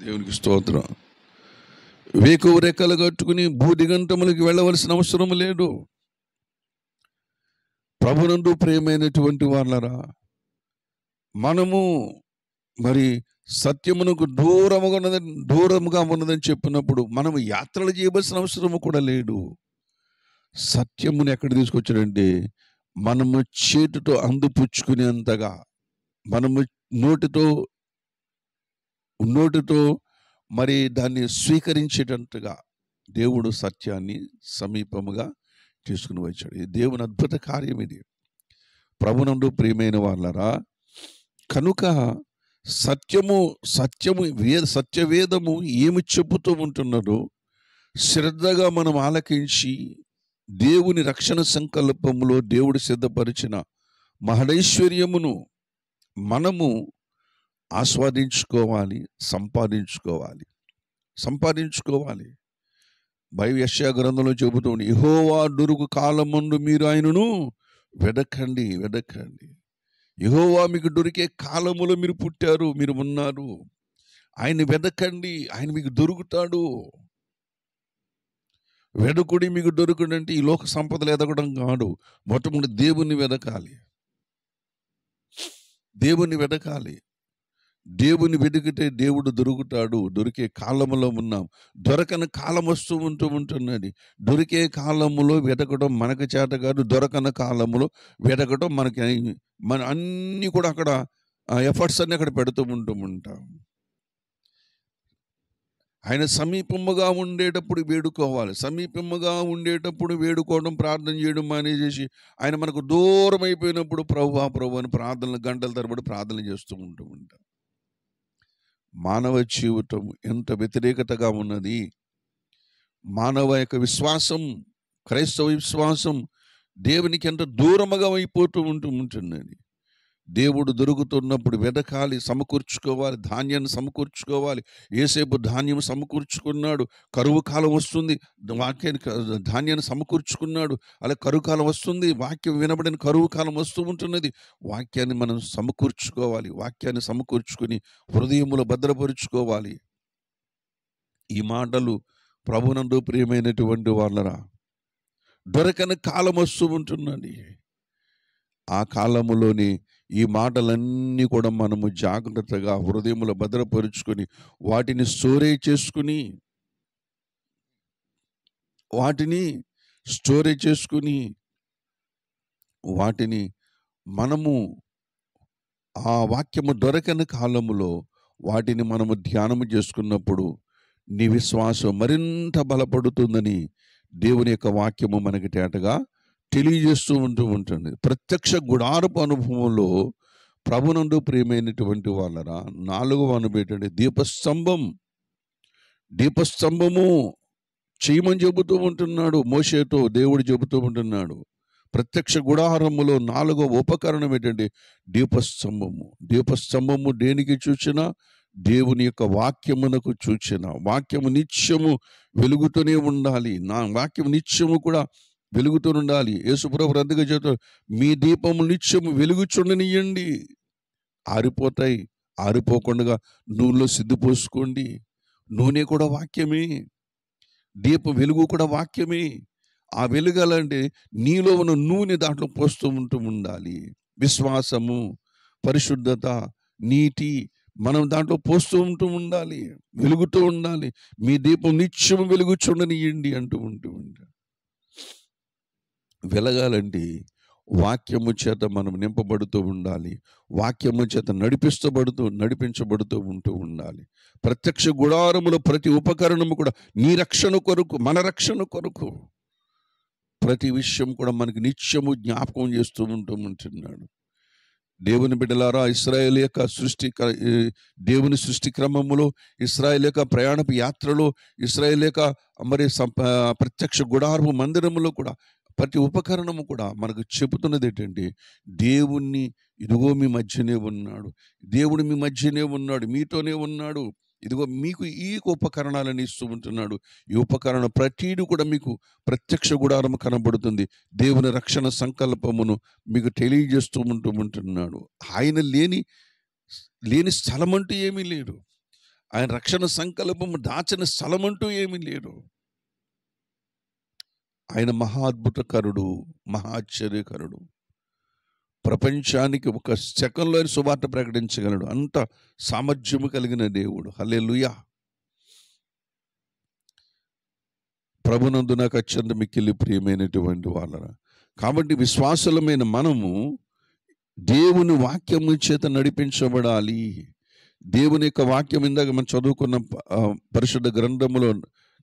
దేవునికి స్తోత్రం. వేకువ రెక్కలు కట్టుకుని భూదిగంతములకు వెళ్ళవలసిన అవసరం లేదు. ప్రభునందు ప్రియమైనటువంటి వాళ్ళరా, మనము మరి సత్యమునకు దూరముగా ఉన్నదని చెప్పినప్పుడు మనము యాత్రలు చేయవలసిన అవసరము కూడా లేదు. సత్యమును ఎక్కడ తీసుకొచ్చాడంటే మనము చేతితో అందిపుచ్చుకునేంతగా, మనము నోటితో మరి దాన్ని స్వీకరించేటట్టుగా దేవుడు సత్యాన్ని సమీపముగా తీసుకుని వచ్చాడు. ఇది దేవుని అద్భుత కార్యం. ఇది ప్రభునందు ప్రియమైన వాళ్ళరా, కనుక సత్యవేదము ఏమి చెబుతూ ఉంటున్నదో శ్రద్ధగా మనం ఆలకించి దేవుని రక్షణ సంకల్పములో దేవుడు సిద్ధపరిచిన మహదైశ్వర్యమును మనము ఆస్వాదించుకోవాలి, సంపాదించుకోవాలి. యెషయా గ్రంథంలో చెబుతుంది, యెహోవా దొరుకు కాలమందు మీరు ఆయనను వెదకండి. యెహోవా మీకు దొరికే కాలములో మీరు పుట్టారు, మీరు ఉన్నారు. ఆయన వెదకండి, ఆయన మీకు దొరుకుతాడు. వెదకుడి మీకు దొరుకుడు అంటే ఈ లోక సంపదలు ఎదగడం కాదు. మొట్టమొదటి దేవుణ్ణి వెదకాలి. దేవుని వెతికితే దేవుడు దొరుకుతాడు. దొరికే కాలములో ఉన్నాం. దొరకని కాలం ఉంటున్నది. దొరికే కాలములో వెతకడం మనకు చేత కాదు. దొరకని కాలములో వెతకడం మన అన్నీ కూడా అక్కడ ఎఫర్ట్స్ అన్ని అక్కడ పెడుతూ ఉంటాం. ఆయన సమీపముగా ఉండేటప్పుడు వేడుకోవడం, ప్రార్థన చేయడం మానేసి ఆయన మనకు దూరం అయిపోయినప్పుడు ప్రభు అని ప్రార్థనలు గంటల తరబడి ప్రార్థనలు చేస్తూ ఉంటాం. మానవ జీవితం ఎంత వ్యతిరేకతగా ఉన్నది. మానవ యొక్క విశ్వాసం, క్రైస్తవ విశ్వాసం దేవునికి ఎంత దూరముగా అయిపోతూ ఉంటున్నది. దేవుడు దొరుకుతున్నప్పుడు వెదకాలి, సమకూర్చుకోవాలి, ధాన్యాన్ని సమకూర్చుకోవాలి. ఏసేపు ధాన్యం సమకూర్చుకున్నాడు. కరువు కాలం వస్తుంది, ధాన్యాన్ని సమకూర్చుకున్నాడు. అలా కరువు కాలం వస్తుంది, వాక్యం వినబడిన కరువు కాలం వస్తూ ఉంటున్నది. వాక్యాన్ని మనం సమకూర్చుకోవాలి. వాక్యాన్ని సమకూర్చుకుని హృదయములో భద్రపరుచుకోవాలి. ఈ మాటలు ప్రభునందు ప్రియమైనటువంటి వాళ్ళరా, దొరకని కాలం వస్తూ ఉంటున్నది. ఆ కాలములోని ఈ మాటలన్నీ కూడా మనము జాగ్రత్తగా హృదయములో భద్రపరుచుకొని వాటిని స్టోరేజ్ చేసుకుని వాటిని మనము ఆ వాక్యము దొరకని కాలములో వాటిని మనము ధ్యానము చేసుకున్నప్పుడు నీ విశ్వాసం మరింత బలపడుతుందని దేవుని యొక్క వాక్యము మనకి తేటగా తెలియజేస్తూ ఉంటుంది. ప్రత్యక్ష గుడారపు అనుభవంలో ప్రభునందు ప్రియమైనటువంటి వాళ్ళరా, 4వ అనుభవం దీపస్తంభము చేయమని చెబుతూ ఉంటున్నాడు. మోషేతో దేవుడు చెబుతూ ఉంటున్నాడు. ప్రత్యక్ష గుడారములో 4వ ఉపకరణం ఏంటంటే దీపస్తంభము దేనికి చూచినా దేవుని యొక్క వాక్యమునకు వాక్యము నిత్యము వెలుగుతూనే ఉండాలి. నా వాక్యం నిత్యము కూడా వెలుగుతూనుండాలి. యేసుప్రభు అందుకే చెబుతాడు, మీ దీపము నిత్యము వెలుగుచుండనియండి. ఆరిపోతాయి, ఆరిపోకుండా నూనెలో సిద్ధిపోసుకోండి. నూనె కూడా వాక్యమే, దీపం వెలుగు కూడా వాక్యమే. ఆ వెలుగాలంటే నీలో ఉన్న నూనె దాంట్లో పోస్తూ ఉండాలి. విశ్వాసము, పరిశుద్ధత, నీతి మనం దాంట్లో పోస్తూ ఉండాలి, వెలుగుతూ ఉండాలి. మీ దీపం నిత్యము వెలుగుచుండనియండి అంటూ ఉంటాడు. వెలగాలంటే వాక్యము చేత మనం నింపబడుతూ ఉండాలి. వాక్యము చేత నడిపించబడుతూ ఉండాలి. ప్రత్యక్ష గుడారములో ప్రతి ఉపకరణము కూడా నీ రక్షణ కొరకు, మన రక్షణ కొరకు ప్రతి విషయం కూడా మనకి నిత్యము జ్ఞాపకం చేస్తూ ఉంటున్నాడు. దేవుని బిడ్డలారా, ఇశ్రాయేలు యొక్క దేవుని సృష్టి క్రమములో, ఇశ్రాయేలు యొక్క ప్రయాణపు యాత్రలో, ఇశ్రాయేలు యొక్క మరి ప్రత్యక్ష గుడారము మందిరములో కూడా ప్రతి ఉపకరణము కూడా మనకు చెబుతున్నది ఏంటంటే దేవుణ్ణి ఇదిగో మీ మధ్యనే ఉన్నాడు, దేవుడు మీ మధ్యనే ఉన్నాడు, మీతోనే ఉన్నాడు. ఇదిగో మీకు ఈ ఉపకరణాలను ఇస్తూ ఉంటున్నాడు. ఈ ఉపకరణ ప్రతిదీ కూడా మీకు ప్రత్యక్ష గుడారము కనబడుతుంది. దేవుని రక్షణ సంకల్పమును మీకు తెలియజేస్తూ ఉంటున్నాడు. ఆయన లేని స్థలం అంటూ ఏమీ లేదు. ఆయన రక్షణ సంకల్పము దాచని స్థలమంటూ ఏమీ లేదు. ఆయన మహా అద్భుతకరుడు, మహా ఆశ్చర్యకరుడు. ప్రపంచానికి ఒక సెకండ్లో ఆయన సువార్త ప్రకటించగలడు. అంత సామర్థ్యము కలిగిన దేవుడు. హల్లెలూయా. ప్రభునందు నాకు అత్యంత మిక్కిలి ప్రియమైనటువంటి వాళ్ళరా, కాబట్టి విశ్వాసులమైన మనము దేవుని వాక్యము చేత నడిపించబడాలి. దేవుని యొక్క వాక్యం ఇందాక మనం చదువుకున్న పరిశుద్ధ గ్రంథములో,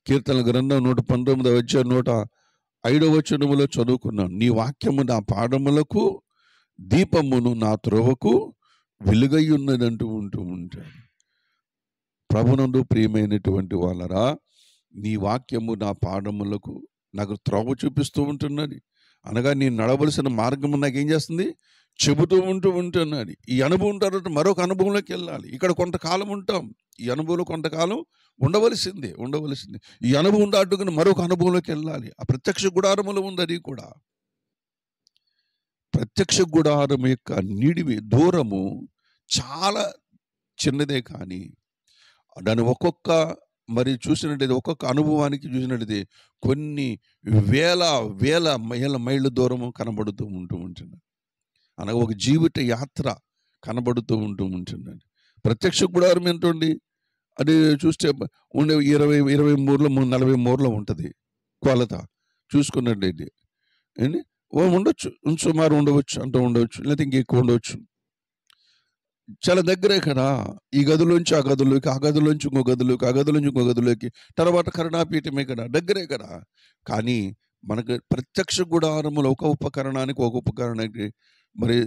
కీర్తన గ్రంథం 119వ అధ్యాయం 105వ వచనములో చదువుకున్నాం. నీ వాక్యము నా పాదములకు దీపమును, నా త్రోవకు వెలుగై ఉన్నదంటూ ఉంటాడు. ప్రభునందు ప్రియమైనటువంటి వాళ్ళరా, నీ వాక్యము నా పాదములకు నాకు త్రోవ చూపిస్తూ ఉంటున్నది. అనగా నేను నడవలసిన మార్గము నాకేం చేస్తుంది, చెబుతూ ఉంటున్నది. ఈ అనుభవం తర్వాత మరొక అనుభవంలోకి వెళ్ళాలి. ఇక్కడ కొంతకాలం ఉంటాం, ఈ అనుభవంలో కొంతకాలం ఉండవలసిందే. ఈ అనుభవం దాటుకుని మరొక అనుభవంలోకి వెళ్ళాలి. ఆ ప్రత్యక్ష గుడారములో ఉంది. అది కూడా ప్రత్యక్ష గుడారం యొక్క నిడివి దూరము చాలా చిన్నదే, కానీ దాని ఒక్కొక్క చూసినట్టయితే ఒక్కొక్క అనుభవానికి చూసినట్టయితే కొన్ని వేల మైళ్ళ దూరము కనబడుతూ ఉంటుంది. అనగా ఒక జీవిత యాత్ర కనబడుతూ ఉంటుందండి. ప్రత్యక్ష గుడారం ఏంటండి, అది చూస్తే ఉండే 20 మూరలు 40 మూరలు ఉంటుంది కొలత చూసుకున్నట్టయితే. ఏంటి ఉండొచ్చు, సుమారు ఉండవచ్చు, ఉండవచ్చు, లేకపోతే ఇంకెక్కువ ఉండవచ్చు. చాలా దగ్గరే కదా. ఈ గదిలోంచి ఆ గదిలోకి, ఆ గదిలోంచి ఇంకో గదిలోకి, ఆ గదిలోంచి ఇంకో గదిలోకి, తర్వాత కరుణాపీఠమే కదా, దగ్గరే కదా. కానీ మనకు ప్రత్యక్ష గుడారములో ఒక ఉపకరణానికి మరి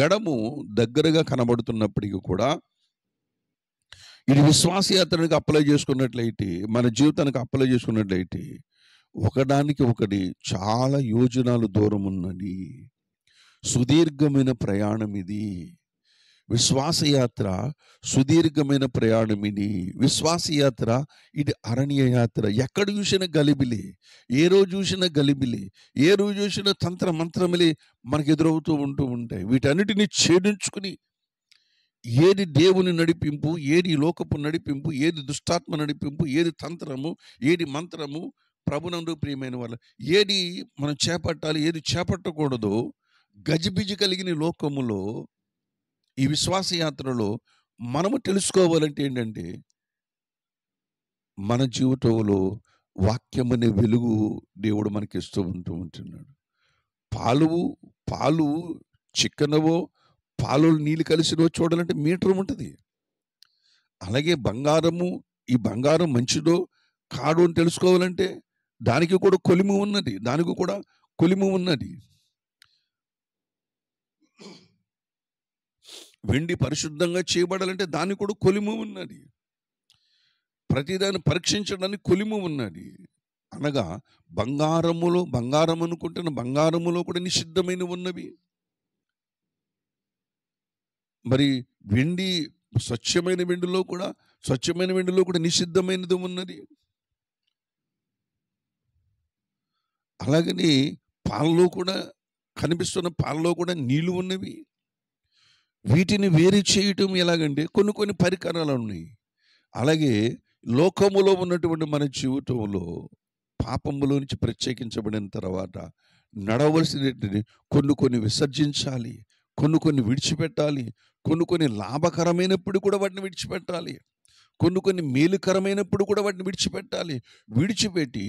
ఎడము దగ్గరగా కనబడుతున్నప్పటికీ కూడా ఇది విశ్వాసయాత్రనికి అప్లై చేసుకున్నట్లయితే, మన జీవితానికి అప్లై చేసుకున్నట్లయితే ఒకదానికి ఒకటి చాలా యోజనాలు దూరం ఉన్నది. సుదీర్ఘమైన ప్రయాణం ఇది. విశ్వాసయాత్ర సుదీర్ఘమైన ప్రయాణం ఇది. విశ్వాసయాత్ర ఇది అరణ్య యాత్ర. ఎక్కడ చూసిన గలిబిలి, ఏ రోజు చూసిన గలిబిలి, ఏ రోజు చూసిన తంత్ర మంత్రములే మనకు ఎదురవుతూ ఉంటాయి. వీటన్నిటిని ఛేదించుకుని ఏది దేవుని నడిపింపు, ఏది లోకపు నడిపింపు, ఏది దుష్టాత్మ నడిపింపు, ఏది తంత్రము, ఏది మంత్రము, ప్రభునందు ప్రియమైన వాళ్ళ ఏది మనం చేపట్టాలి, ఏది చేపట్టకూడదో గజిబిజి కలిగిన లోకములో ఈ విశ్వాసయాత్రలో మనము తెలుసుకోవాలంటే ఏంటంటే, మన జీవితంలో వాక్యమనే వెలుగు దేవుడు మనకి ఇస్తూ ఉంటున్నాడు. పాలు చిక్కనవో, పాలు నీళ్ళు కలిసినవో చూడాలంటే మీటర్ ఉంటుంది. అలాగే ఈ బంగారం మంచిదో కాడు అని తెలుసుకోవాలంటే దానికి కూడా కొలిమి ఉన్నది. వెండి పరిశుద్ధంగా చేయబడాలంటే దానికి కూడా కొలిమి ఉన్నది. ప్రతిదాన్ని పరీక్షించడానికి కొలిమి ఉన్నది. అనగా బంగారం అనుకుంటున్న బంగారములో కూడా నిషిద్ధమైనవి ఉన్నవి. మరి స్వచ్ఛమైన వెండిలో కూడా నిషిద్ధమైనది ఉన్నది. అలాగని కనిపిస్తున్న పాలలో కూడా నీళ్లు ఉన్నవి. వీటిని వేరు చేయటం ఎలాగంటే కొన్ని పరికరాలు ఉన్నాయి. అలాగే లోకములో ఉన్నటువంటి మన జీవితంలో పాపములో నుంచి ప్రత్యేకించబడిన తర్వాత నడవలసినటువంటి కొన్ని విసర్జించాలి, కొన్ని విడిచిపెట్టాలి. కొన్ని లాభకరమైనప్పుడు కూడా వాటిని విడిచిపెట్టాలి. కొన్ని మేలుకరమైనప్పుడు కూడా వాటిని విడిచిపెట్టాలి. విడిచిపెట్టి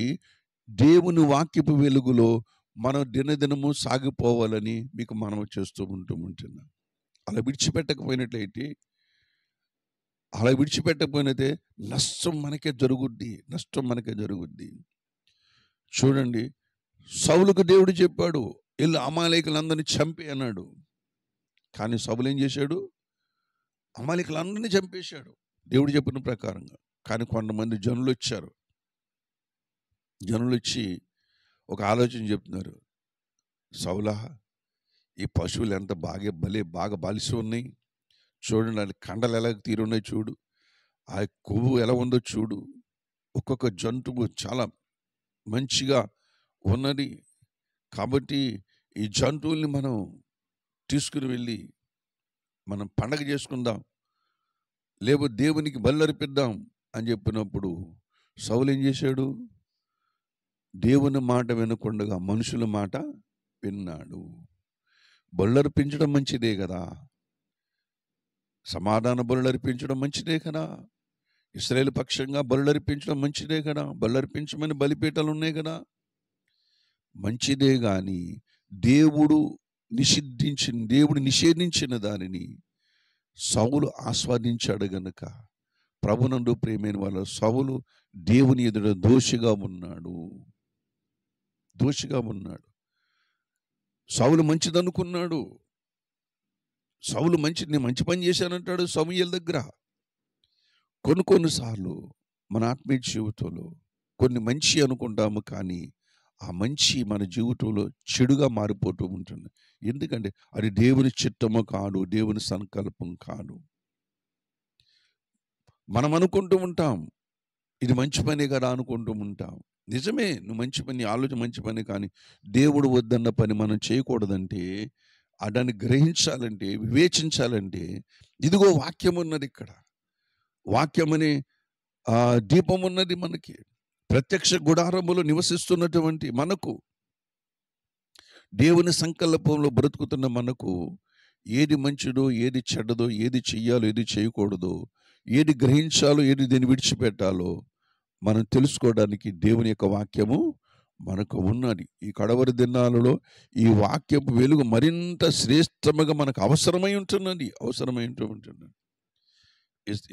దేవుని వాక్యపు వెలుగులో మనం దినదినము సాగిపోవాలని మీకు మనవి చేస్తూ ఉంటున్నాం. అలా విడిచిపెట్టకపోయినట్లయితే నష్టం మనకే జరుగుద్ది. చూడండి, సౌలుకు దేవుడు చెప్పాడు, వెళ్ళి అమాలేకులందరినీ చంపి అన్నాడు. కానీ సౌలు ఏం చేశాడు? అమాలేకులందరినీ చంపేశాడు దేవుడు చెప్పిన ప్రకారంగా. కానీ కొంతమంది జనులు వచ్చి ఒక ఆలోచన చెప్తున్నారు. సౌలా, ఈ పశువులు ఎంత బాగా బాలిసి ఉన్నాయి చూడండి, అది కండలు ఎలా తీరున్నాయి చూడు, ఆ కొవ్వు ఎలా ఉందో చూడు, ఒక్కొక్క జంతువు చాలా మంచిగా ఉన్నది. కాబట్టి ఈ జంతువుల్ని మనం తీసుకుని వెళ్ళి మనం పండగ చేసుకుందాం, లేకపోతే దేవునికి బల్లర్పిద్దాం అని చెప్పినప్పుడు సౌలు ఏం చేశాడు? దేవుని మాట వినకుండా మనుషుల మాట విన్నాడు. బల్లర్పించడం మంచిదే కదా, సమాధాన బలులర్పించడం మంచిదే కదా, ఇశ్రాయేలు పక్షంగా బలులర్పించడం మంచిదే కదా, బలులర్పించమని బలిపీఠాలు ఉన్నాయి కదా, మంచిదే. కానీ దేవుడు నిషేధించిన దానిని సౌలు ఆస్వాదించాడు గనుక ప్రభునందు ప్రియమైన వాళ్ళ సౌలు దేవుని ఎదుట దోషిగా ఉన్నాడు. సౌలు మంచిదనుకున్నాడు. సౌలు నేను మంచి పని చేశానంటాడు సమూయేలు దగ్గర. కొన్నిసార్లు మన ఆత్మీయ జీవితంలో కొన్ని మంచి అనుకుంటాము, కానీ ఆ మంచి మన జీవితంలో చెడుగా మారిపోతూ ఉంటుంది. ఎందుకంటే అది దేవుని చిత్తము కాదు, దేవుని సంకల్పం కాదు. మనం అనుకుంటూ ఉంటాం ఇది మంచి పని కదా అనుకుంటూ ఉంటాం. నిజమే, నువ్వు మంచి పని, ఆలోచన మంచి పని, కానీ దేవుడు వద్దన్న పని మనం చేయకూడదంటే, దాన్ని గ్రహించాలంటే, వివేచించాలంటే ఇదిగో వాక్యం ఉన్నది. ఇక్కడ వాక్యమనే దీపం ఉన్నది. మనకి ప్రత్యక్ష గుడారములో నివసిస్తున్నటువంటి మనకు, దేవుని సంకల్పంలో బ్రతుకుతున్న మనకు ఏది మంచిదో, ఏది చెడ్డదో, ఏది చెయ్యాలో, ఏది చేయకూడదో, ఏది గ్రహించాలో, ఏది దీన్ని విడిచిపెట్టాలో మనం తెలుసుకోవడానికి దేవుని యొక్క వాక్యము మనకు ఉన్నది. ఈ కడవరి దినాలలో ఈ వాక్యపు వెలుగు మరింత శ్రేష్టముగా మనకు అవసరమై ఉంటున్నది.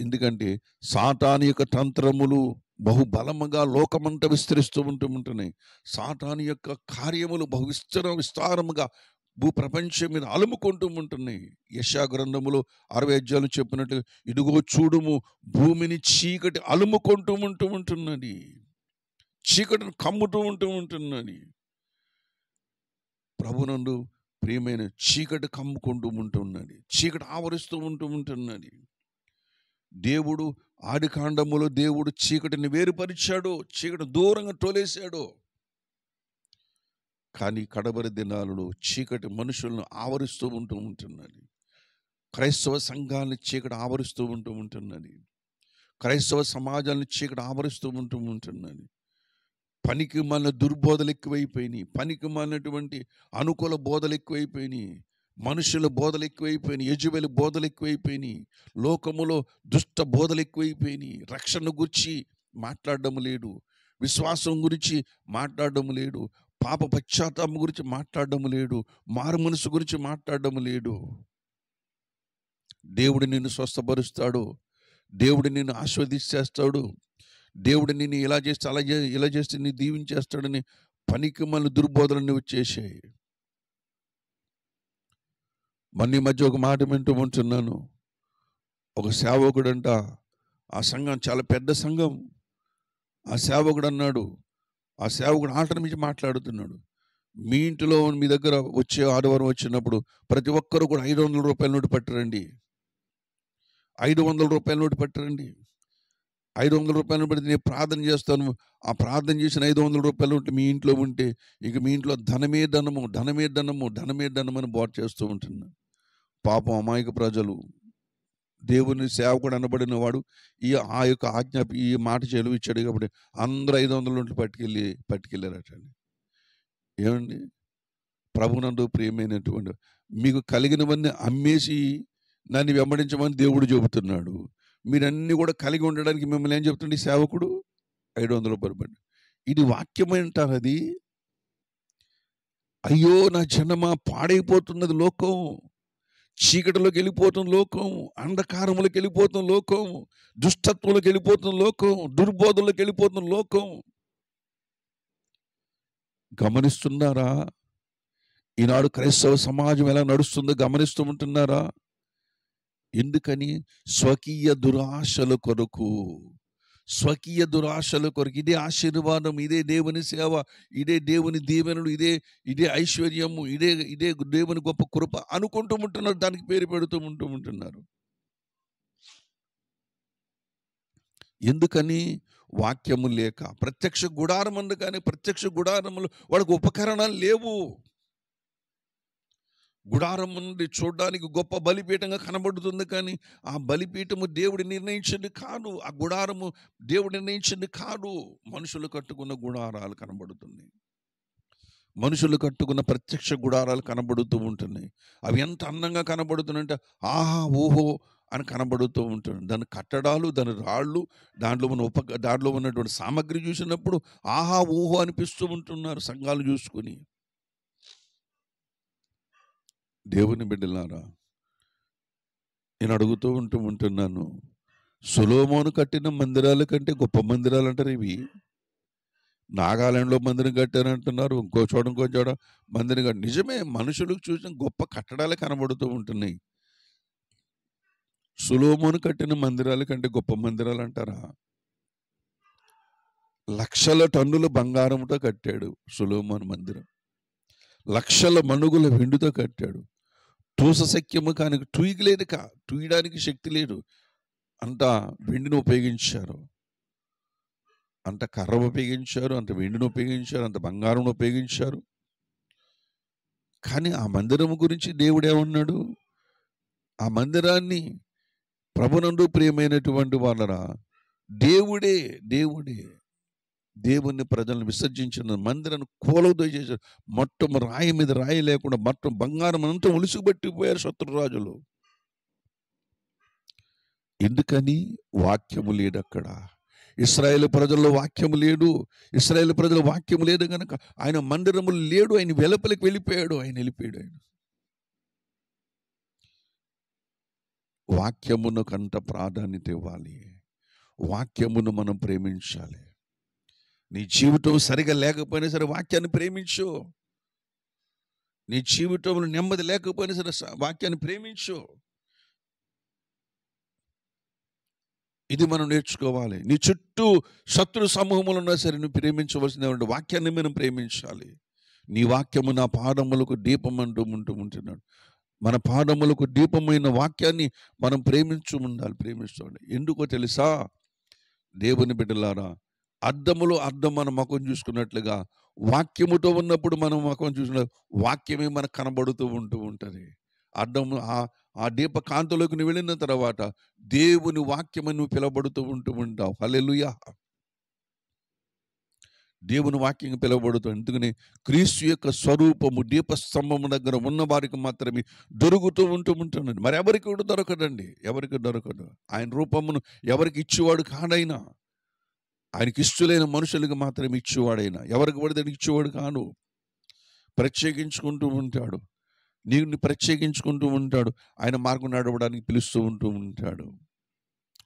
ఎందుకంటే సాతాను యొక్క తంత్రములు బహుబలముగా లోకమంతా విస్తరిస్తూ ఉంటున్నాయి. సాతాను యొక్క కార్యములు విస్తారముగా భూప్రపంచం మీద అలుముకుంటూ ఉంటున్నాయి. యెషయా గ్రంథములో 60 అధ్యాయాలు చెప్పినట్టు, ఇదిగో చూడుము, భూమిని చీకటి అలుముకుంటూ ఉంటున్నది, చీకటిని కమ్ముతూ ఉంటున్నది. ప్రభునందు ప్రియమైన, చీకటి కమ్ముకుంటూ ఉంటున్నది, చీకటి ఆవరిస్తూ ఉంటున్నది. దేవుడు ఆదికాండములో దేవుడు చీకటిని వేరుపరిచాడు, చీకటి దూరంగా తోలేశాడు. కానీ కడబరి దినాలలో చీకటి మనుషులను ఆవరిస్తూ ఉంటున్నది. క్రైస్తవ సంఘాలను చీకటి ఆవరిస్తూ ఉంటున్నది. క్రైస్తవ సమాజాలను చీకటి ఆవరిస్తూ ఉంటున్నది. పనికి మాలిన దుర్బోధలు ఎక్కువైపోయినాయి, పనికి మాలినటువంటి అనుకూల బోధలు ఎక్కువైపోయినాయి, మనుషుల బోధలు ఎక్కువైపోయినాయి, యెజబెలు బోధలు ఎక్కువైపోయినాయి, లోకములో దుష్ట బోధలు ఎక్కువైపోయినాయి. రక్షణ గురించి మాట్లాడడం లేదు, విశ్వాసం గురించి మాట్లాడడం లేదు, పాప పశ్చాత్తాపం గురించి మాట్లాడడం లేదు, మారు మనసు గురించి మాట్లాడడం లేదు. దేవుడు నిన్ను స్వస్థపరుస్తాడు, దేవుడు నిన్ను ఆస్వాదిస్తాడు, దేవుడు నిన్ను ఇలా చేస్తే ఇలా చేస్తే నీ దీవించేస్తాడని పనికి మన దుర్బోధనలు నువ్వు చేసాయి. ఈ మధ్య ఒక మాట వింటూ ఉంటున్నాను. ఒక సేవకుడంట, ఆ సంఘం చాలా పెద్ద సంఘం. ఆ సేవకుడు అన్నాడు, ఆ సేవకుడు ఆటల నుంచి మాట్లాడుతున్నాడు, మీ ఇంటిలో మీ దగ్గర వచ్చే ఆదివారం వచ్చినప్పుడు ప్రతి ఒక్కరు కూడా 500 రూపాయల నోటు పట్టరండి, 500 రూపాయల నోటు పట్టరండి. 500 రూపాయలు పెడితే నేను ప్రార్థన చేస్తాను, ఆ ప్రార్థన చేసిన 500 రూపాయలు ఉంటే మీ ఇంట్లో ఉంటే ఇక మీ ఇంట్లో ధనమే ధనము అని బోధ చేస్తూ ఉంటున్నాను. పాపం అమాయక ప్రజలు, దేవుని సేవకుడు అనబడిన వాడు ఆ యొక్క ఆజ్ఞాపి ఈ మాట చెలువు ఇచ్చాడు కాబట్టి అందరూ 500 నోట్లు పట్టుకెళ్ళారట. ఏమండి, ప్రభునందు ప్రియమైనటువంటి, మీకు కలిగినవన్నీ అమ్మేసి నన్ను వెంబడించమని దేవుడు చెబుతున్నాడు. మీరన్నీ కూడా కలిగి ఉండడానికి మిమ్మల్ని ఏం చెప్తుంది సేవకుడు? 500 రూపాయలు పడి. ఇది వాక్యం అంటారు. అది అయ్యో నా జనమా, పాడైపోతున్నది లోకం, చీకటిలోకి వెళ్ళిపోతున్న లోకం, అంధకారములకు వెళ్ళిపోతున్న లోకం, దుష్టత్వంలోకి వెళ్ళిపోతున్న లోకం, దుర్బోధనలోకి వెళ్ళిపోతున్న లోకం. గమనిస్తున్నారా? ఈనాడు క్రైస్తవ సమాజం ఎలా నడుస్తుందో గమనిస్తూ ఉంటున్నారా? ఎందుకని? స్వకీయ దురాశల కొరకు, ఇదే ఆశీర్వాదం, ఇదే దేవుని సేవ, ఇదే దేవుని దీవెనలు, ఇదే ఐశ్వర్యము, ఇదే దేవుని గొప్ప కృప అనుకుంటూ ఉంటున్నారు. దానికి పేరు పెడుతూ ఉంటున్నారు. ఎందుకని? వాక్యము లేక. ప్రత్యక్ష గుడారం ఉంది, కానీ ప్రత్యక్ష గుడారములు వాళ్ళకు ఉపకరణాలు లేవు. గుడారం నుండి చూడడానికి గొప్ప బలిపీఠంగా కనబడుతుంది, కానీ ఆ బలిపీఠము దేవుడు నిర్ణయించింది కాదు. ఆ గుడారము దేవుడు నిర్ణయించింది కాదు. మనుషులు కట్టుకున్న గుడారాలు కనబడుతున్నాయి. మనుషులు కట్టుకున్న ప్రత్యక్ష గుడారాలు కనబడుతూ ఉంటున్నాయి. అవి ఎంత అందంగా కనబడుతున్నాయంటే ఆహా ఓహో అని కనబడుతూ ఉంటుంది. దాని కట్టడాలు, దాని రాళ్ళు, దాంట్లో ఉన్నటువంటి సామగ్రి చూసినప్పుడు ఆహా ఓహో అనిపిస్తూ ఉంటున్నారు సంఘాలు చూసుకుని. దేవుని బిడ్డలారా, నేను అడుగుతూ ఉంటున్నాను, సొలొమోను కట్టిన మందిరాల కంటే గొప్ప మందిరాలు అంటారు ఇవి. నాగాలాండ్లో మందిరం కట్టారంటున్నారు, ఇంకో చోట మందిరం కట్టి. నిజమే, మనుషులకు చూసిన గొప్ప కట్టడాలే కనబడుతూ ఉంటున్నాయి. సొలొమోను కట్టిన మందిరాల కంటే గొప్ప మందిరాలు అంటారా? లక్షల టన్నుల బంగారంతో కట్టాడు సొలొమోను మందిరం. లక్షల మణుగుల వెండితో కట్టాడు. తూసశక్యము కానీ తూయడానికి శక్తి లేదు. అంత వెండిని ఉపయోగించారు, అంత కర్ర ఉపయోగించారు, అంత వెండిని ఉపయోగించారు, అంత బంగారం ఉపయోగించారు. కానీ ఆ మందిరం గురించి దేవుడు ఏమన్నాడు? ఆ మందిరాన్ని ప్రభునందు ప్రియమైనటువంటి వాళ్ళరా, దేవుని ప్రజలను విసర్జించిన మందిరాన్ని కూలతో చేశారు. మొత్తం రాయి మీద రాయి లేకుండా మొత్తం బంగారం అంతా ఉలిసిబట్టిపోయారు శత్రురాజులు. ఎందుకని? వాక్యము లేదు అక్కడ. ఇశ్రాయేలు ప్రజల్లో వాక్యము లేదు. ఇశ్రాయేలు ప్రజల వాక్యము లేదు కనుక ఆయన మందిరములు లేడు. ఆయన వెలుపలికి వెళ్ళిపోయాడు. ఆయన వాక్యమునకు అంత ప్రాధాన్యత ఇవ్వాలి. వాక్యమును మనం ప్రేమించాలి. నీ జీవితం సరిగా లేకపోయినా సరే వాక్యాన్ని ప్రేమించు. నీ జీవితంలో నెమ్మది లేకపోయినా సరే వాక్యాన్ని ప్రేమించు. ఇది మనం నేర్చుకోవాలి. నీ చుట్టూ శత్రు సమూహములు ఉన్నా సరే నువ్వు ప్రేమించవలసిన వాక్యాన్ని మనం ప్రేమించాలి. నీ వాక్యము నా పాదములకు దీపం అంటూ ఉంటున్నాడు. మన పాదములకు దీపమైన వాక్యాన్ని మనం ప్రేమించాలి. ఎందుకో తెలుసా? దేవుని బిడ్డలారా, అద్దం మన ముఖం చూసుకున్నట్లుగా వాక్యముతో ఉన్నప్పుడు మనం ముఖం చూసిన వాక్యమే మనకు కనబడుతూ ఉంటుంది. అద్దము ఆ దీప కాంతిలోకి నువ్వు వెళ్ళిన తర్వాత దేవుని వాక్యమని నువ్వు పిలవబడుతూ ఉంటావు. హల్లెలూయా. దేవుని వాక్యం పిలువబడుతుంది. ఎందుకని? క్రీస్తు యొక్క స్వరూపము దీపస్తంభము దగ్గర ఉన్న వారికి మాత్రమే దొరుకుతూ ఉంటున్నది. మరి ఎవరికి కూడా దొరకదండి, ఎవరికి దొరకదు. ఆయన రూపమును ఎవరికి ఇచ్చేవాడు కాడైనా, ఆయనకి ఇష్టలైన మనుషులకు మాత్రమే ఇచ్చేవాడైనా, ఎవరికి పడితే ఇచ్చేవాడు కాదు. ప్రత్యేకించుకుంటూ ఉంటాడు, నీవుని ప్రత్యేకించుకుంటూ ఉంటాడు. ఆయన మార్గం నడవడానికి పిలుస్తూ ఉంటాడు.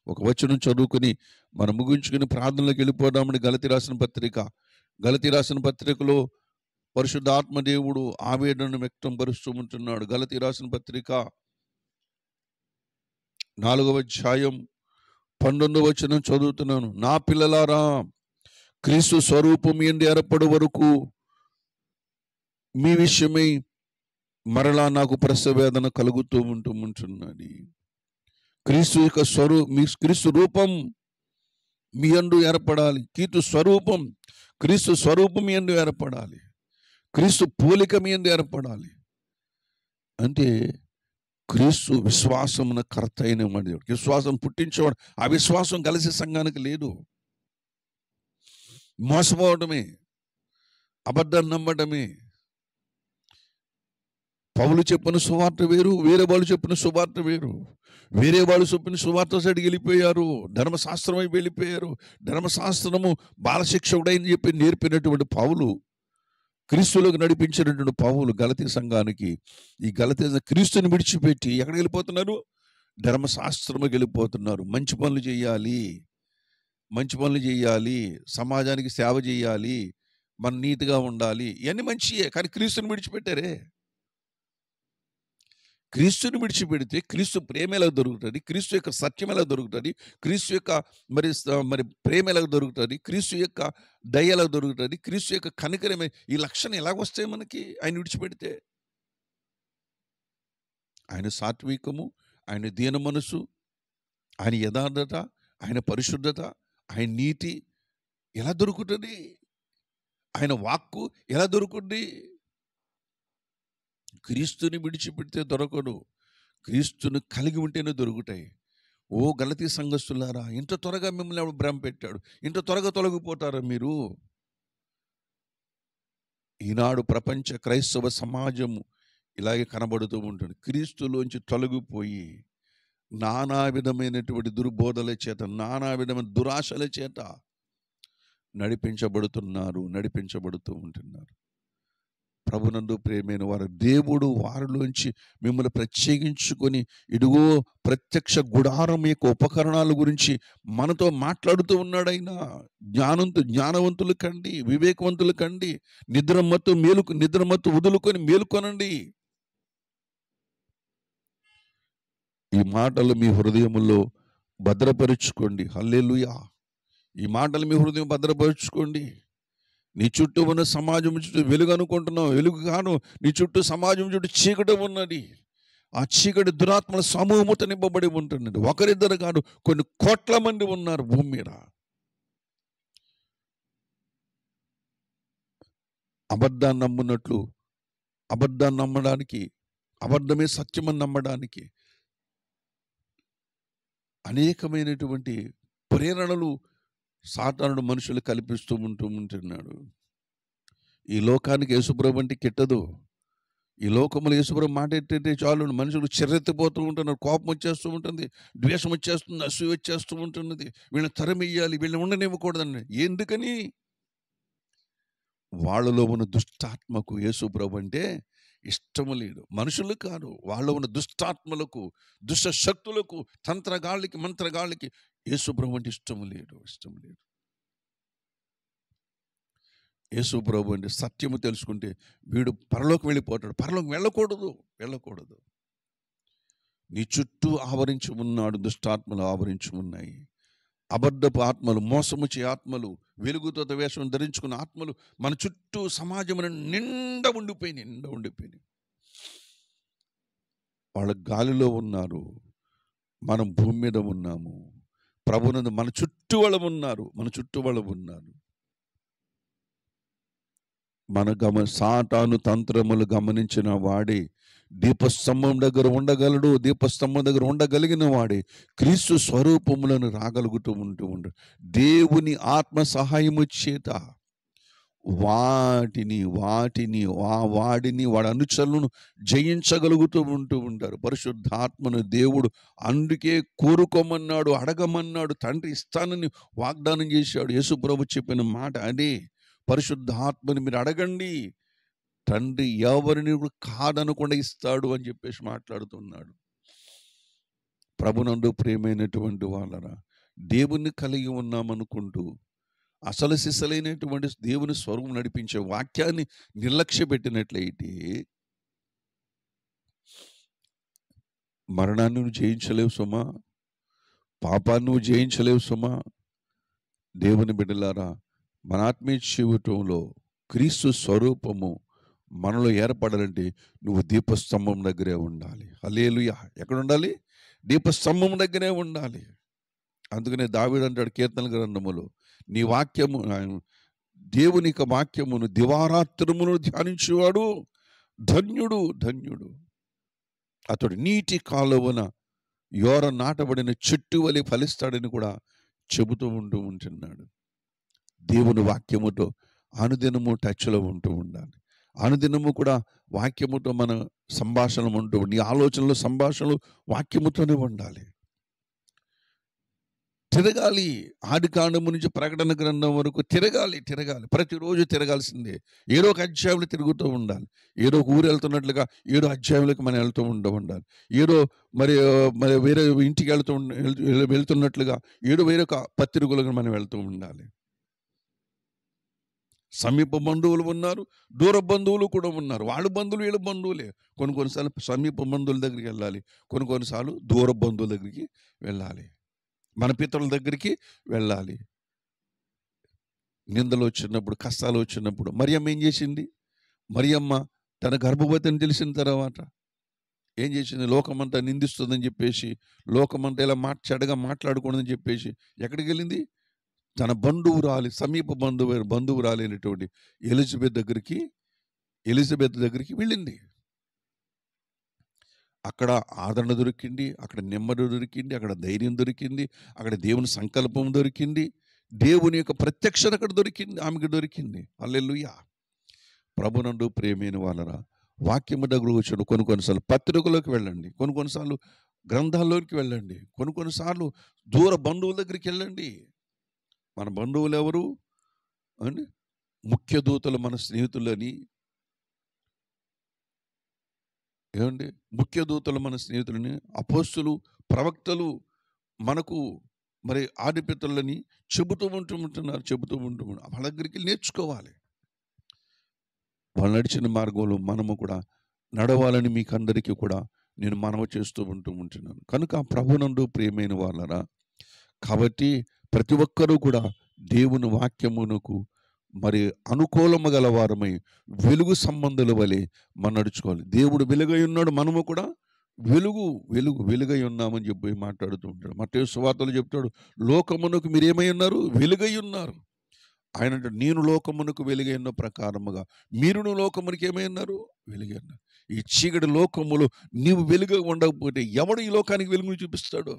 ఒక వచనం చదువుకుని మనం ముగించుకుని ప్రార్థనలోకి వెళ్ళిపోదామని గలతీ రాసిన పత్రికలో పరిశుద్ధాత్మ దేవుడు ఆవేదనను వ్యక్తం పరుస్తూ ఉంటున్నాడు. గలతీ రాసిన పత్రిక 4వ అధ్యాయం 12వ వచనం చదువుతున్నాను. నా పిల్లలారా, క్రీస్తు స్వరూపం యందు ఏర్పడు వరకు మీ విషయమై మరలా నాకు ప్రసవేదన కలుగుతూ ఉంటున్నది. క్రీస్తు రూపం మీ యందు ఏర్పడాలి. క్రీస్తు స్వరూపం మీ యందు ఏర్పడాలి. క్రీస్తు పోలిక మీ యందు ఏర్పడాలి. అంటే క్రీస్తు విశ్వాసమున కర్త అయిన వాడు, విశ్వాసం పుట్టించేవాడు. ఆ విశ్వాసం కలిసి సంఘానికి లేదు. మోసపోవడమే, అబద్ధాన్ని నమ్మడమే. పౌలు చెప్పిన సువార్త వేరు, వేరే వాళ్ళు చెప్పిన సువార్త వేరు. వేరే వాళ్ళు చెప్పిన సువార్త సైడ్కి వెళ్ళిపోయారు, ధర్మశాస్త్రం అయి వెళ్ళిపోయారు. ధర్మశాస్త్రము బాలశిక్షకుడని చెప్పి నేర్పినటువంటి పౌలు, క్రీస్తులోకి నడిపించినటువంటి పౌలు గలతీ సంఘానికి, ఈ గలతీ క్రీస్తుని విడిచిపెట్టి ఎక్కడికి వెళ్ళిపోతున్నారు? ధర్మశాస్త్రముకి వెళ్ళిపోతున్నారు. మంచి పనులు చేయాలి, సమాజానికి సేవ చేయాలి, మన నీతిగా ఉండాలి, ఇవన్నీ మంచియే. కానీ క్రీస్తుని విడిచిపెట్టారే. క్రీస్తుని విడిచిపెడితే క్రీస్తు ప్రేమ ఎలా దొరుకుతుంది? క్రీస్తు యొక్క సత్యం ఎలా దొరుకుతుంది? క్రీస్తు యొక్క మరి ప్రేమ ఎలా దొరుకుతుంది? క్రీస్తు యొక్క దయ ఎలా దొరుకుతుంది? క్రీస్తు యొక్క కనికరమే, ఈ లక్షణం ఎలాగొస్తాయి మనకి ఆయన విడిచిపెడితే? ఆయన సాత్వికము, ఆయన దీన మనసు, ఆయన యథార్థత, ఆయన పరిశుద్ధత, ఆయన నీతి ఎలా దొరుకుతుంది? ఆయన వాక్కు ఎలా దొరుకుతుంది? క్రీస్తుని విడిచిపెడితే దొరకడు. క్రీస్తుని కలిగి ఉంటేనే దొరుకుతాయి. ఓ గలతీ సంఘస్థులారా, ఇంత త్వరగా మిమ్మల్ని ఎవడు భ్రమ పెట్టాడు? ఇంత త్వరగా తొలగిపోతారా మీరు? ఈనాడు ప్రపంచ క్రైస్తవ సమాజము ఇలాగే కనబడుతూ ఉంటుంది. క్రీస్తులోంచి తొలగిపోయి నానా విధమైనటువంటి దుర్బోధల చేత, నానా విధమైన దురాశల చేత నడిపించబడుతూ ఉంటున్నారు. ప్రభునందు ప్రియమైన వారు, దేవుడు వారిలోంచి మిమ్మల్ని ప్రత్యేకించుకొని ఇదిగో ప్రత్యక్ష గుడారం యొక్క ఉపకరణాల గురించి మనతో మాట్లాడుతూ ఉన్నాడు. ఆయన జ్ఞానవంతులు కండి, వివేకవంతులు కండి, నిద్రమత్తు వదులుకొని మేలుకొనండి. ఈ మాటలు మీ హృదయములో భద్రపరుచుకోండి. హల్లెలూయా. ఈ మాటలు మీ హృదయం భద్రపరుచుకోండి. నీ చుట్టూ ఉన్న సమాజం చుట్టూ వెలుగు అనుకుంటున్నావు, వెలుగు కాను. నీ చుట్టూ సమాజం చుట్టూ చీకటి ఉన్నది. ఆ చీకటి దురాత్మల సమూహముతో నింపబడి ఉంటున్నది. ఒకరిద్దరు కాదు, కొన్ని కోట్ల మంది ఉన్నారు భూమి మీద. అబద్ధాన్ని నమ్మున్నట్లు, అబద్ధాన్ని నమ్మడానికి, అబద్ధమే సత్యమని నమ్మడానికి అనేకమైనటువంటి ప్రేరణలు సాతానుడు మనుషులు కల్పిస్తూ ఉంటున్నాడు. ఈ లోకానికి యేసుప్రభు అంటే కిట్టదు. ఈ లోకంలో యేసుప్రభు మాట ఎట్టే చాలు మనుషులు చెర్రెత్తిపోతూ ఉంటున్నారు. కోపం వచ్చేస్తూ ఉంటుంది, ద్వేషం వచ్చేస్తుంది, అసూయ వచ్చేస్తూ ఉంటున్నది. వీళ్ళని తరమెయ్యాలి, వీళ్ళని ఉండనివ్వకూడదండి. ఎందుకని? వాళ్ళలో ఉన్న దుష్టాత్మకు యేసుప్రభు అంటే ఇష్టము లేదు. మనుషులు కాదు, వాళ్ళలో ఉన్న దుష్టాత్మలకు, దుష్ట శక్తులకు, మంత్రగాళ్ళకి యేసుప్రభు అంటే ఇష్టము లేదు. యేసుప్రభు అంటే సత్యము తెలుసుకుంటే వీడు పరలోకి వెళ్ళిపోతాడు. పరలోకి వెళ్ళకూడదు. నీ చుట్టూ ఆవరించి ఉన్నాడు, దుష్టాత్మలు ఆవరించి ఉన్నాయి. అబద్ధపు ఆత్మలు, మోసముచే ఆత్మలు, వెలుగుతో వేషం ధరించుకున్న ఆత్మలు మన చుట్టూ సమాజం నిండా ఉండిపోయినాయి. వాళ్ళ గాలిలో ఉన్నారు, మనం భూమి మీద ఉన్నాము. ప్రభునందు మన చుట్టూ వాళ్ళు ఉన్నారు. సాతాను తంత్రములు గమనించిన వాడే దీపస్తంభం దగ్గర ఉండగలడు. దీపస్తంభం దగ్గర ఉండగలిగిన వాడే క్రీస్తు స్వరూపములను రాగలుగుతూ ఉండు. దేవుని ఆత్మ సహాయము చేత వాడిని వాడి అనుచరులను జయించగలుగుతూ ఉంటారు. పరిశుద్ధాత్మను దేవుడు అందుకే కోరుకోమన్నాడు, అడగమన్నాడు. తండ్రి ఇస్తానని వాగ్దానం చేశాడు. యేసుప్రభు చెప్పిన మాట అదే. పరిశుద్ధాత్మని మీరు అడగండి, తండ్రి ఎవరిని కాదనకుండా ఇస్తాడు అని చెప్పేసి మాట్లాడుతున్నాడు. ప్రభునందు ప్రియమైనటువంటి వాళ్ళరా, దేవుణ్ణి కలిగి ఉన్నామనుకుంటూ అసలు సిసలైనటువంటి దేవుని స్వరూపం నడిపించే వాక్యాన్ని నిర్లక్ష్య పెట్టినట్లయితే మరణాన్ని నువ్వు జయించలేవు సుమా, పాపాన్ని నువ్వు జయించలేవు సుమా. దేవుని బిడ్డలారా, మన ఆత్మీయ జీవితంలో క్రీస్తు స్వరూపము మనలో ఏర్పడాలంటే నువ్వు దీపస్తంభం దగ్గరే ఉండాలి. హల్లెలూయా. ఎక్కడ ఉండాలి? దీపస్తంభం దగ్గరే ఉండాలి. అందుకనే దావీదు అంటాడు కీర్తన గ్రంథములో, నీ వాక్యము, దేవుని యొక్క వాక్యమును దివారాత్రమును ధ్యానించేవాడు ధన్యుడు. అతడు నీటి కాలువన యోర నాటబడిన చెట్టు వలె ఫలిస్తాడని కూడా చెబుతూ ఉంటున్నాడు. దేవుని వాక్యముతో అనుదినము టచ్లో ఉండాలి. అనుదినము కూడా వాక్యముతో మన సంభాషణ నీ ఆలోచనలు, సంభాషణలు వాక్యముతోనే ఉండాలి. తిరగాలి. ఆదికాండము నుంచి ప్రకటన గ్రంథం వరకు తిరగాలి. ప్రతిరోజు తిరగాల్సిందే. ఏదో ఒక అధ్యాయంలో తిరుగుతూ ఉండాలి. ఏదో ఒక ఊరు వెళ్తున్నట్లుగా 7 అధ్యాయంలోకి మనం వెళ్తూ ఉండాలి. ఏదో మరి వేరే ఇంటికి వెళ్తున్నట్లుగా వేరొక పత్రికలకు మనం వెళ్తూ ఉండాలి. సమీప బంధువులు ఉన్నారు, దూర బంధువులు కూడా ఉన్నారు. వాళ్ళ బంధువులు వీళ్ళ బంధువులే. కొన్నిసార్లు సమీప బంధువుల దగ్గరికి వెళ్ళాలి, కొన్నిసార్లు దూర బంధువుల దగ్గరికి వెళ్ళాలి. మన పితరుల దగ్గరికి వెళ్ళాలి. నిందలు వచ్చినప్పుడు, కష్టాలు వచ్చినప్పుడు మరియమ్మ ఏం చేసింది? మరియమ్మ తన గర్భవతిని తెలిసిన తర్వాత ఏం చేసింది? లోకమంతా నిందిస్తుందని చెప్పేసి, లోకమంతా ఇలా చెడగా మాట్లాడకూడదని చెప్పేసి ఎక్కడికి వెళ్ళింది? తన సమీప బంధువురాలైనటువంటి ఎలిజబెత్ దగ్గరికి వెళ్ళింది. అక్కడ ఆదరణ దొరికింది, అక్కడ నెమ్మది దొరికింది, అక్కడ ధైర్యం దొరికింది, అక్కడ దేవుని సంకల్పం దొరికింది, దేవుని యొక్క ప్రత్యక్షత అక్కడ దొరికింది, ఆమెకు దొరికింది. హల్లెలూయా. ప్రభునందు ప్రియమైన వాళ్ళరా, వాక్యము దగ్గర కూర్చోండి. కొన్నిసార్లు పత్రికలోకి వెళ్ళండి, కొన్నిసార్లు గ్రంథాల్లోకి వెళ్ళండి, కొన్నిసార్లు దూర బంధువుల దగ్గరికి వెళ్ళండి. మన బంధువులు ఎవరు అని? ముఖ్య దూతలు మన స్నేహితులని. ఏమండి? ముఖ్య దూతలు మన స్నేహితులని, అపోస్తులు, ప్రవక్తలు మనకు మరి ఆదిపితరులని చెబుతూ ఉంటున్నారు. వాళ్ళ దగ్గరికి నేర్చుకోవాలి. వాళ్ళు నడిచిన మార్గంలో మనము కూడా నడవాలని మీకు అందరికీ కూడా నేను మనవి చేస్తూ ఉంటున్నాను. కనుక ప్రభునందు ప్రియమైన వాళ్ళరా, కాబట్టి ప్రతి ఒక్కరూ కూడా దేవుని వాక్యమునకు మరి అనుకూలము గలవారమై వెలుగు సంబంధుల వలె మనం నడుచుకోవాలి. దేవుడు వెలుగై ఉన్నాడు, మనము కూడా వెలుగై ఉన్నామని చెప్పి మాట్లాడుతూ ఉంటాడు. మత్తయి సువార్తలో చెప్తాడు, లోకమునకు మీరేమై ఉన్నారు? వెలుగై ఉన్నారు. ఆయన అంటాడు, నేను లోకమునకు వెలుగై ఉన్న ప్రకారముగా మీరును లోకమునికి ఏమై ఉన్నారు? వెలుగై ఉన్నారు. ఈ చీకటి లోకములో నీవు వెలుగై ఉండకపోతే ఎవడు ఈ లోకానికి వెలుగును చూపిస్తాడు?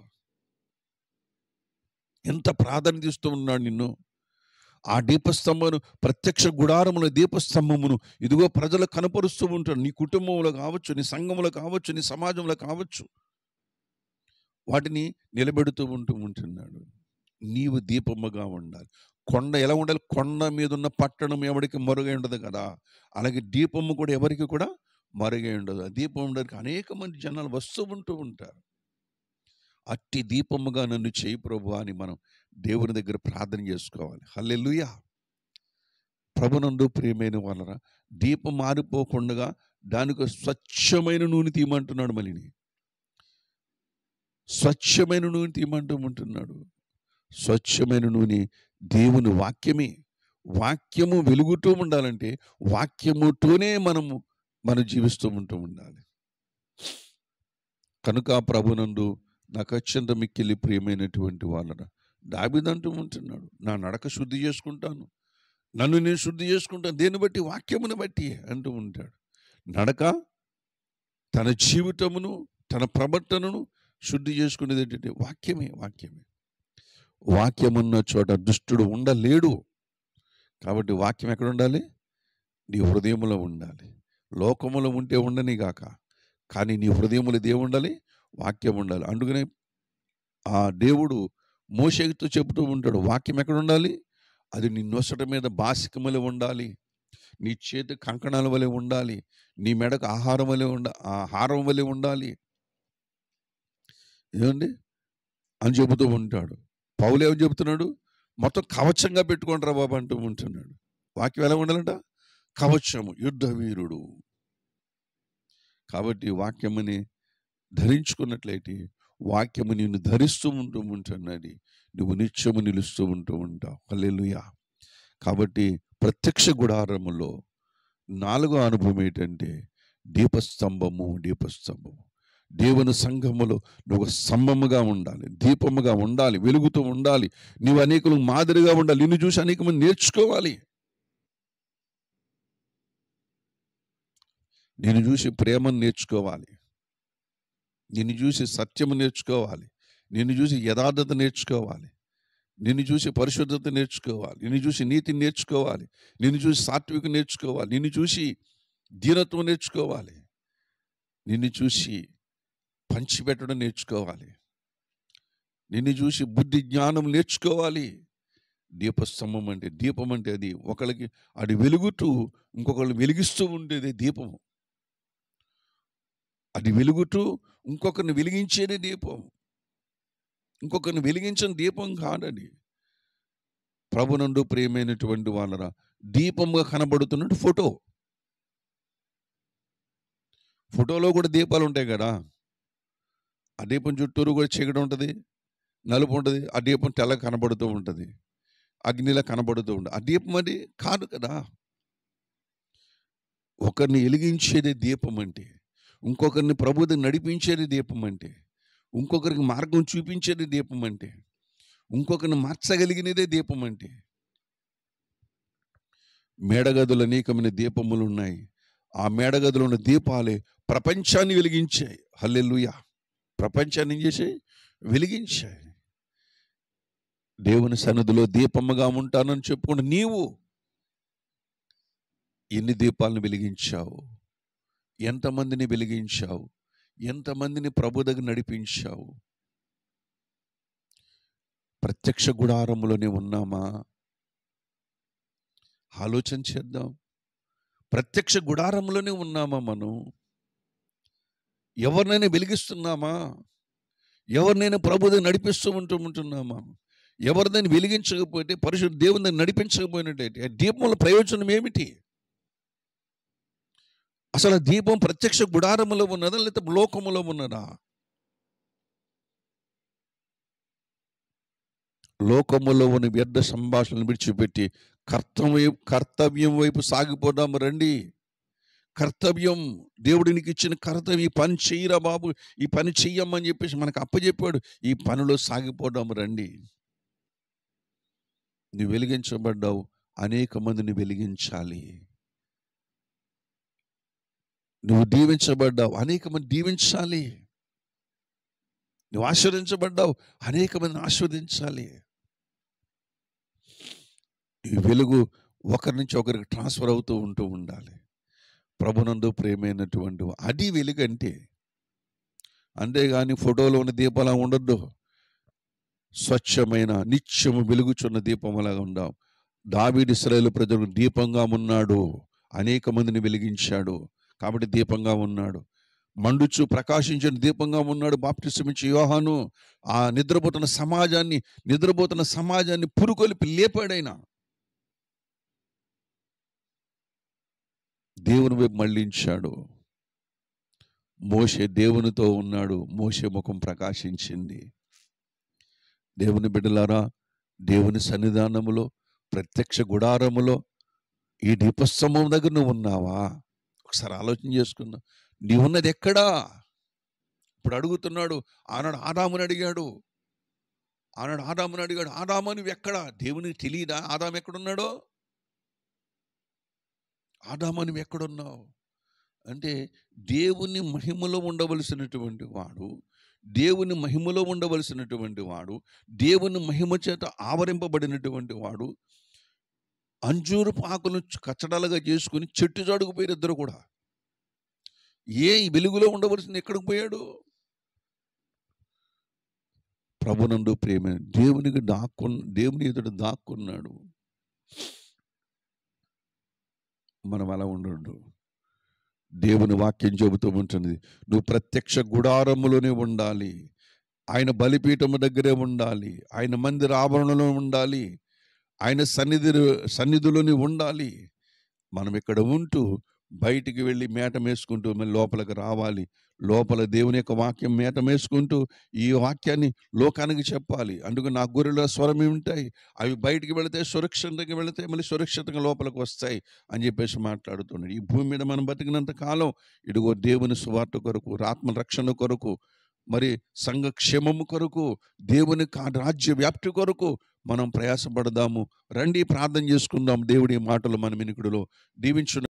ఎంత ప్రాధాన్యత ఇస్తూ ఉన్నాడు నిన్ను. ఆ దీపస్తంభమును, ప్రత్యక్ష గుడారముల దీపస్తంభమును ఇదిగో ప్రజలకు కనపరుస్తూ ఉంటాడు. నీ కుటుంబంలో కావచ్చు, నీ సంఘంలో కావచ్చు, నీ సమాజంలో కావచ్చు, వాటిని నిలబెడుతూ ఉంటున్నాడు. నీవు దీపముగా ఉండాలి. కొండ ఎలా ఉండాలి? కొండ మీద ఉన్న పట్టణం ఎవరికి మరుగై ఉండదు కదా, అలాగే దీపము కూడా ఎవరికి కూడా మరుగై ఉండదు. ఆ దీపం ఉండడానికి అనేక మంది జనాలు వస్తూ ఉంటారు. అట్టి దీపముగా నన్ను చేయి ప్రభువా అని మనం దేవుని దగ్గర ప్రార్థన చేసుకోవాలి. హల్లెలూయా. ప్రభునందు ప్రియమైన వాళ్ళరా, దీపం మారిపోకుండా దానికి స్వచ్ఛమైన నూనె తీయమంటున్నాడు. మళ్ళీ స్వచ్ఛమైన నూనె తీయమంటున్నాడు. స్వచ్ఛమైన నూనె దేవుని వాక్యమే. వాక్యము వెలుగుతూ ఉండాలంటే వాక్యముతోనే మనం జీవిస్తూ ఉండాలి. కనుక ప్రభునందు నాకు అత్యంత మిక్కిలి ప్రియమైనటువంటి వాళ్ళరా, దావీదు అంటూ ఉంటున్నాడు, నా నడక శుద్ధి చేసుకుంటాను, నన్ను నేను శుద్ధి చేసుకుంటాను. దేన్ని బట్టి? వాక్యమును బట్టి అంటూ ఉంటాడు. నడక, తన జీవితమును, తన ప్రవర్తనను శుద్ధి చేసుకునేది ఏంటంటే వాక్యమే. వాక్యమున్న చోట దుష్టుడు ఉండలేడు. కాబట్టి వాక్యం ఎక్కడ ఉండాలి? నీ హృదయములో ఉండాలి. లోకములో ఉంటే ఉండని గాక, కానీ నీ హృదయములో దేవుడు ఉండాలి, వాక్యం ఉండాలి. అందుకనే ఆ దేవుడు మోషేతో చెబుతూ ఉంటాడు, వాక్యం ఎక్కడ ఉండాలి? అది నీ నొసట మీద బాసికములే ఉండాలి, నీ చేతి కంకణాల వలె ఉండాలి, నీ మెడకు ఆహారం వలె ఉండాలి. ఏమండి అని చెబుతూ ఉంటాడు. పౌలు ఏమని చెబుతున్నాడు? మొత్తం కవచంగా పెట్టుకుంటారా బాబు అంటూ ఉంటున్నాడు. వాక్యం ఎలా ఉండాలంట? కవచము, యుద్ధ వీరుడు. కాబట్టి వాక్యముని ధరించుకున్నట్లయితే వాక్యము నిన్ను ధరిస్తూ ఉంటున్నది, నువ్వు నిత్యము నిలుస్తూ ఉంటావు. హల్లెలూయా. కాబట్టి ప్రత్యక్ష గుడారములో 4వ అనుభవం ఏంటంటే దీపస్తంభము. దేవుని సంఘములో నువ్వు స్తంభముగా ఉండాలి, దీపముగా ఉండాలి, వెలుగుతూ ఉండాలి. నువ్వు అనేకులకు మాదిరిగా ఉండాలి. నిన్ను చూసి అనేక మంది నేర్చుకోవాలి. నిన్ను చూసి ప్రేమను నేర్చుకోవాలి, నిన్ను చూసి సత్యము నేర్చుకోవాలి, నిన్ను చూసి యథార్థత నేర్చుకోవాలి, నిన్ను చూసి పరిశుద్ధత నేర్చుకోవాలి, నిన్ను చూసి నీతిని నేర్చుకోవాలి, నిన్ను చూసి సాత్వికం నేర్చుకోవాలి, నిన్ను చూసి దీనత్వం నేర్చుకోవాలి, నిన్ను చూసి పంచిపెట్టడం నేర్చుకోవాలి, నిన్ను చూసి బుద్ధి జ్ఞానం నేర్చుకోవాలి. దీపస్తంభం అంటే, దీపం అంటే అది ఒకళ్ళకి అది వెలుగుతూ ఇంకొకళ్ళు వెలిగిస్తూ ఉండేది దీపము. అది వెలుగుతూ ఇంకొకరిని వెలిగించేది దీపం. ఇంకొకరిని వెలిగించిన దీపం కాదది. ప్రభునందు ప్రియమైనటువంటి వాళ్ళరా, దీపంగా కనబడుతున్నట్టు ఫోటోలో కూడా దీపాలు ఉంటాయి కదా. ఆ దీపం చుట్టూరు కూడా చీకటి ఉంటుంది, నలుపు ఉంటుంది. ఆ దీపం తెల్లగా కనబడుతూ ఉంటుంది, అగ్నిలా కనబడుతూ ఉంటుంది. ఆ దీపం అది కాదు కదా. ఒకరిని వెలిగించేది దీపం అంటే, ఇంకొకరిని ప్రభువుని నడిపించేది దీపం అంటే, ఇంకొకరికి మార్గం చూపించేది దీపం అంటే, ఇంకొకరిని మార్చగలిగినదే దీపం అంటే. మేడగదులు అనేకమైన దీపములు ఉన్నాయి. ఆ మేడగదిలో ఉన్న దీపాలే ప్రపంచాన్ని వెలిగించాయి. హల్లెలూయా! ప్రపంచాన్ని ఏం చేశాయి? వెలిగించాయి. దేవుని సన్నిధిలో దీపముగా ఉంటానని చెప్పుకుంటూ నీవు ఎన్ని దీపాలను వెలిగించావు? ఎంతమందిని వెలిగించావు? ఎంతమందిని ప్రభు దగ్గర నడిపించావు? ప్రత్యక్ష గుడారములోనే ఉన్నామా? ఆలోచన చేద్దాం. ప్రత్యక్ష గుడారంలోనే ఉన్నామా మనం? ఎవరినైనా వెలిగిస్తున్నామా? ఎవరినైనా ప్రభు దగ్గర నడిపిస్తూ ఉంటున్నామా? ఎవరినైనా వెలిగించకపోతే, పరిశుద్ధ దేవుని దగ్గర నడిపించకపోయినట్టయితే దీపంలో ప్రయోజనం ఏమిటి? అసలు దీపం ప్రత్యక్ష గుడారములో ఉన్నదా లేకపోతే లోకములో ఉన్నదా? లోకములో ఉన్న వ్యర్థ సంభాషణలు విడిచిపెట్టి కర్తవ్యం వైపు సాగిపోదాము రండి. కర్తవ్యం, దేవుడినికి ఇచ్చిన కర్తవ్యం, ఈ పని చెయ్యరా బాబు, ఈ పని చెయ్యమ్మని చెప్పేసి మనకు అప్పచెప్పాడు. ఈ పనిలో సాగిపోదాము రండి. నువ్వు వెలిగించబడ్డావు, అనేక మందిని వెలిగించాలి. నువ్వు దీవించబడ్డావు, అనేక మంది దీవించాలి. నువ్వు ఆశీర్వదించబడ్డావు, అనేక మందిని ఆశీర్వదించాలి. ఈ వెలుగు ఒకరి నుంచి ఒకరికి ట్రాన్స్ఫర్ అవుతూ ఉండాలి. ప్రభునందు ప్రేమైనటువంటి అది వెలుగంటే. అంతేగాని ఫోటోలో ఉన్న దీపాలా ఉండొద్దు. స్వచ్ఛమైన నిత్యము వెలుగుచున్న దీపంలాగా ఉందాం. దావీదు ఇశ్రాయేలు ప్రజలకు దీపంగా ఉన్నాడు, అనేక మందిని వెలిగించాడు కాబట్టి దీపంగా ఉన్నాడు. మండుచు ప్రకాశించిన దీపంగా ఉన్నాడు బాప్టిసం ఇచ్చి యోహాను. ఆ నిద్రపోతున్న సమాజాన్ని పురుకొలిపి లేపాడైనా. దేవుని వైపు మళ్ళించాడు. మోషే దేవునితో ఉన్నాడు, మోషే ముఖం ప్రకాశించింది. దేవుని బిడ్డలారా, దేవుని సన్నిధానములో, ప్రత్యక్ష గుడారములో, ఈ దీపస్తంభం దగ్గర నువ్వు ఉన్నావా? ఒకసారి ఆలోచన చేసుకున్నా. నీవున్నది ఎక్కడా? ఇప్పుడు అడుగుతున్నాడు. ఆనాడు ఆదాముని అడిగాడు. ఆదాము నువ్వు ఎక్కడా? దేవునికి తెలియదా ఆదాము ఎక్కడున్నాడో? ఆదాము నువ్వు ఎక్కడున్నావు అంటే, దేవుని మహిమలో ఉండవలసినటువంటి వాడు, దేవుని మహిమ చేత ఆవరింపబడినటువంటి వాడు అంజూరపు ఆకులను కచ్చడాలుగా చేసుకుని చెట్టు చాటుకు పోయారు ఇద్దరు కూడా. ఈ వెలుగులో ఉండవలసింది ఎక్కడికి పోయాడు? ప్రభునందు ప్రేమ దేవుని ఎదుట దాక్కున్నాడు. మనం అలా ఉండడు. దేవుని వాక్యం చెబుతూ ఉంటుంది, నువ్వు ప్రత్యక్ష గుడారములోనే ఉండాలి. ఆయన బలిపీఠము దగ్గరే ఉండాలి. ఆయన మందిర ఆవరణలో ఉండాలి. ఆయన సన్నిధిలోనే ఉండాలి. మనం ఇక్కడ ఉంటూ బయటికి వెళ్ళి మేట మేసుకుంటూ మళ్ళీ లోపలికి రావాలి. లోపల దేవుని యొక్క వాక్యం మేట మేసుకుంటూ ఈ వాక్యాన్ని లోకానికి చెప్పాలి. అందుకు నా గొర్రెల స్వరం ఉంటాయి, అవి బయటికి వెళితే సురక్షితంగా వెళితే మళ్ళీ సురక్షితంగా లోపలికి వస్తాయి అని చెప్పేసి మాట్లాడుతున్నాడు. ఈ భూమి మీద మనం బతికినంత కాలం ఇదిగో దేవుని సువార్త కొరకు, ఆత్మ రక్షణ కొరకు, మరి సంఘ క్షేమము కొరకు, దేవుని రాజ్య వ్యాప్తి కొరకు మనం ప్రయాసపడదాము. రండి ప్రార్థన చేసుకుందాం. దేవుడి మాటలు మన వినికిడిలో దీవించు.